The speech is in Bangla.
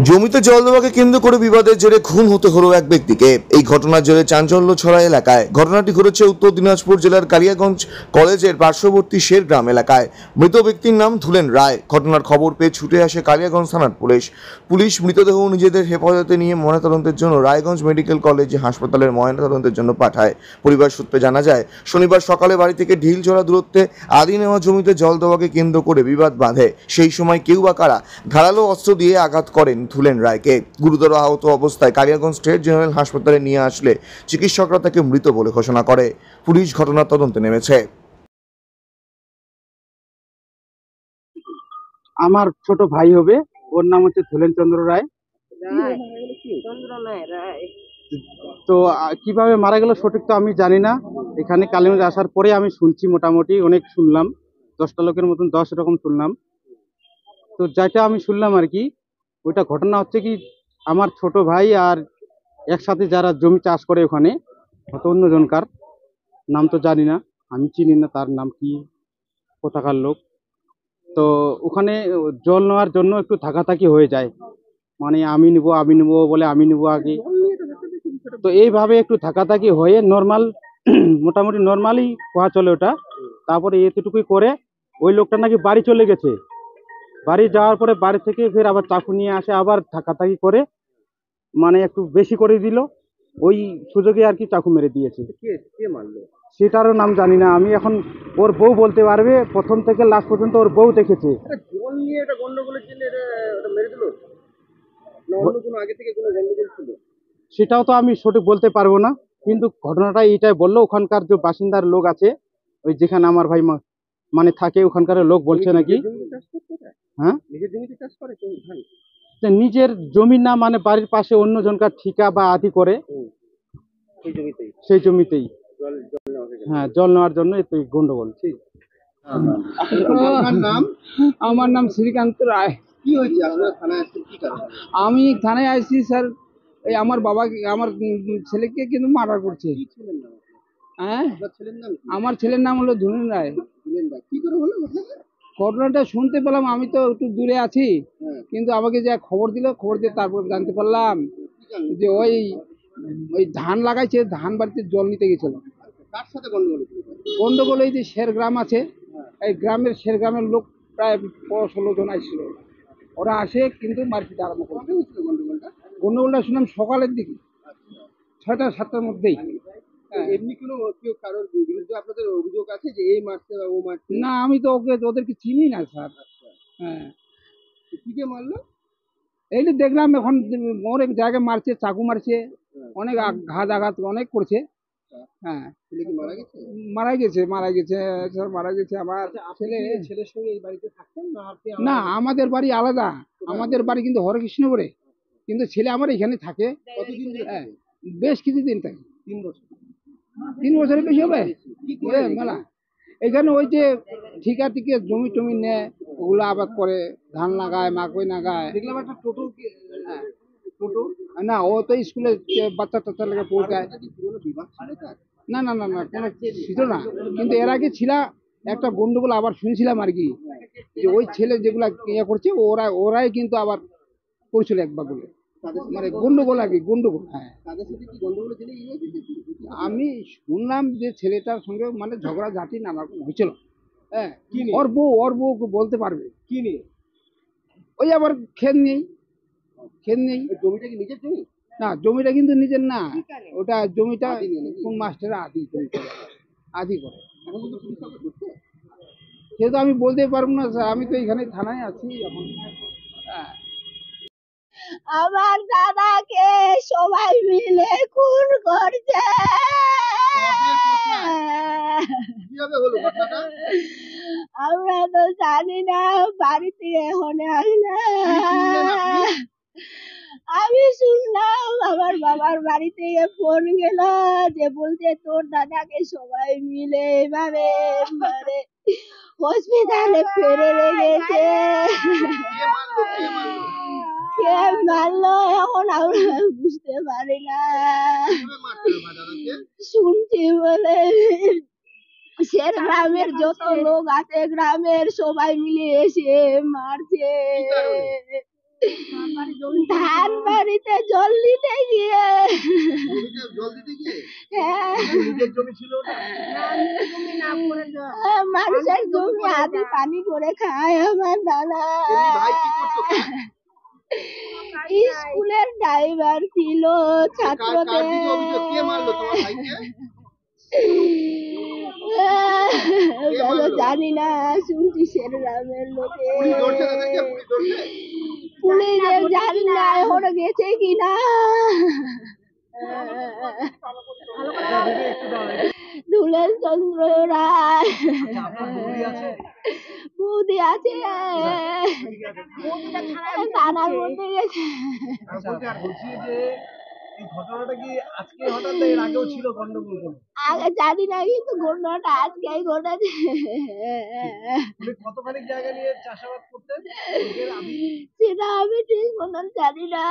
জমিতে জল দেওয়াকে কেন্দ্র করে বিবাদের জেরে খুন হতে হলো এক ব্যক্তিকে। এই ঘটনার জেরে চাঞ্চল্য ছড়ায় এলাকায়। ঘটনাটি ঘটেছে উত্তর দিনাজপুর জেলার কালিয়াগঞ্জ কলেজের পার্শ্ববর্তী শেরগ্রাম এলাকায়। মৃত ব্যক্তির নাম ধুলেন রায়। ঘটনার খবর পেয়ে ছুটে আসে কালিয়াগঞ্জ থানার পুলিশ মৃতদেহ নিজেদের হেফাজতে নিয়ে ময়নাতদন্তের জন্য রায়গঞ্জ মেডিকেল কলেজ হাসপাতালের ময়নাতদন্তের জন্য পাঠায়। পরিবার সূত্রে জানা যায়, শনিবার সকালে বাড়ি থেকে ঢিলছড়া দূরত্বে আদি নেওয়া জমিতে জল দেওয়াকে কেন্দ্র করে বিবাদ বাঁধে। সেই সময় কেউ বা কারা ধারালো অস্ত্র দিয়ে আঘাত করেন ধুলেন রায়কে। গুরুতর আহত অবস্থায় কালিয়াগঞ্জ স্টেট জেনারেল হাসপাতালে নিয়ে আসলে চিকিৎসকরা তাকে মৃত বলে ঘোষণা করে। পুলিশ ঘটনার তদন্তে নেমেছে। আমার ছোট ভাই হবে, ওর নাম হচ্ছে ধুলেন চন্দ্র রায়। তো কিভাবে মারা গেল সঠিক তো আমি জানি না। এখানে কালিগঞ্জ আসার পরে আমি শুনছি, মোটামুটি অনেক শুনলাম, 10টা লোকের মতন 10 রকম শুনলাম। তো যেটা আমি শুনলাম আর কি, ওইটা ঘটনা হচ্ছে কি, আমার ছোট ভাই আর একসাথে যারা জমি চাষ করে ওখানে, হয়তো অন্যজনকার নাম তো জানি না, আমি চিনি না তার নাম কি, কোথাকার লোক। তো ওখানে জল নেওয়ার জন্য একটু থাকাথাকি হয়ে যায়, মানে আমি নিবো বলে আমি নিবো আগে। তো এইভাবে একটু থাকাথাকি হয়ে নর্মাল মোটামুটি নর্মালি কোয়া চলে ওটা। তারপরে এতটুকুই করে ওই লোকটা নাকি বাড়ি চলে গেছে। বাড়ি যাওয়ার পরে বাড়ি থেকে ফের আবার চাকু নিয়ে আসে, আবার থাকাথাকি করে মানে একটু বেশি করে দিল, ওই সুযোগে আর কি চাকু মেরে দিয়েছে। কে মারলো সেটারও নাম জানি না আমি। এখন ওর বউ বলতে পারবে, প্রথম থেকে লাস্ট পর্যন্ত ওর বউ দেখেছে। জল নিয়ে এটা গন্ডগোলের জন্য এটা মেরে দিল না অন্য কোনো আগে থেকে কোনো গন্ডগোল ছিল সেটাও তো আমি সঠিক বলতে পারবো না। কিন্তু ঘটনাটা এইটাই বললো, ওখানকার যে বাসিন্দার লোক আছে, ওই যেখানে আমার ভাই মানে থাকে, ওখানকার লোক বলছে নাকি। হ্যাঁ, নিজের জমিতে চাষ করে নিজের জমি না, মানে বাড়ির পাশে অন্য জনকার ঠিকা বা আদি করে, সেই জমিতেই হ্যাঁ জল নেওয়ার জন্য এই গন্ডগোল। আমার নাম শ্রীকান্ত রায়। কি হয়েছে আপনারা থানায় আসছেন কি কারণে? আমি থানায় আসছি স্যার, এই আমার বাবাকে, আমার ছেলেকে কিন্তু মার্ডার করছে। হ্যাঁ, আমার ছেলের নাম হলো ধুলেন রায়। কি করে হলো ঘটনাটা শুনতে পেলাম, আমি তো একটু দূরে আছি, কিন্তু আমাকে যা খবর দিয়ে তারপর জানতে পারলাম যে ওই ধান লাগাইছে, ধান বাড়িতে জল নিতে গেছিল। কার সাথে গন্ডগোল? গন্ডগোল এই যে শেরগ্রাম আছে, এই শেরগ্রামের লোক প্রায় 16 জন আসছিল। ওরা আসে কিন্তু মারপিট আরম্ভ করে। গন্ডগোলটা শুনলাম সকালের দিকে 6টা 7টার মধ্যেই। এমনি কোনো কেউ কারোর বিরুদ্ধে আপনাদের অভিযোগ আছে যে এই মারছে বা ও মারছে? না, আমি তো ওদেরকে চিনি না স্যার। হ্যাঁ, কিকে মারলো? এই যে দেখলাম এখন অনেক জায়গায় মারছে, চাকু মারছে, অনেক আঘাত অনেক করছে। হ্যাঁ, মারা গেছে স্যার, মারা গেছে। আমার ছেলের সঙ্গে এই বাড়িতে থাকতেন না, আমাদের বাড়ি আলাদা। আমাদের বাড়ি কিন্তু হরকৃষ্ণপুরে, কিন্তু ছেলে আমার এখানে থাকে। কতদিন? হ্যাঁ, বেশ কিছুদিন থাকে। 3 বছর। 3 বছরের বেশি হবে মেলা। এখানে ওই যে ঠিকা জমি টমি নেয়, ওগুলো আবাদ করে, ধান লাগায়, মাকই লাগায়। দেখলাম একটা টোটো। টোটো না, ও তো স্কুলে বাচ্চা টাচ্চা লেগে পৌঁছায়। না না না না, কোনো ছিল না, কিন্তু এর আগে ছিল একটা গন্ডগোল আবার শুনেছিলাম আর কি, যে ওই ছেলে যেগুলা ইয়ে করছে ওরাই কিন্তু আবার করছিল একবার বলে, মানে গন্ডগোল আর কি, গন্ডগোল। হ্যাঁ, আমি শুনলাম যে ছেলেটার সঙ্গে মানে ঝগড়া ঝাঁটি নানা হয়েছিল। হ্যাঁ, ওর বউ বলতে পারবে কি নিয়ে। ওই আবার ক্ষেত নেই। জমিটা কি নিজের জমি? না, জমিটা কিন্তু নিজের না, ওটা জমিটা কোন মাস্টার আদি করে। সে তো আমি বলতে পারবো না স্যার, আমি তো এখানে থানায় আছি এখন। হ্যাঁ, আমার দাদাকে সবাই মিলে খুন করছে। আমরা তো জানি না, বাড়ি থেকে এখন আসলে আমি শুনলাম আমার বাবার বাড়ি থেকে ফোন গেল, যে বলছে তোর দাদাকে সবাই মিলে এভাবে মানে হসপিটালে ফেলে রেখেছে। কে মারলো এখন আমরা বুঝতে পারি না। শুনছি বলে শেরগ্রামের যত লোক আছে গ্রামের সবাই মিলে এসে মারছে। ধান বাড়িতে জল দিতে গিয়ে। হ্যাঁ, মানুষের জমি আদি পানি করে খায় আমার দাদা। স্কুলের ড্রাইভার ছিল, ছাত্রদের জানি না, শুনছি শেরগ্রামের লোকে পুলিশের জানি না এখন গেছে কিনা। দুলেন চন্দ্র রায় বৌদি আছে, থানার মধ্যে গেছে। আগে জানি না, কিন্তু ঘটনাটা আজকেই ঘটেছে। সেটা আমি ঠিক মতন জানি না।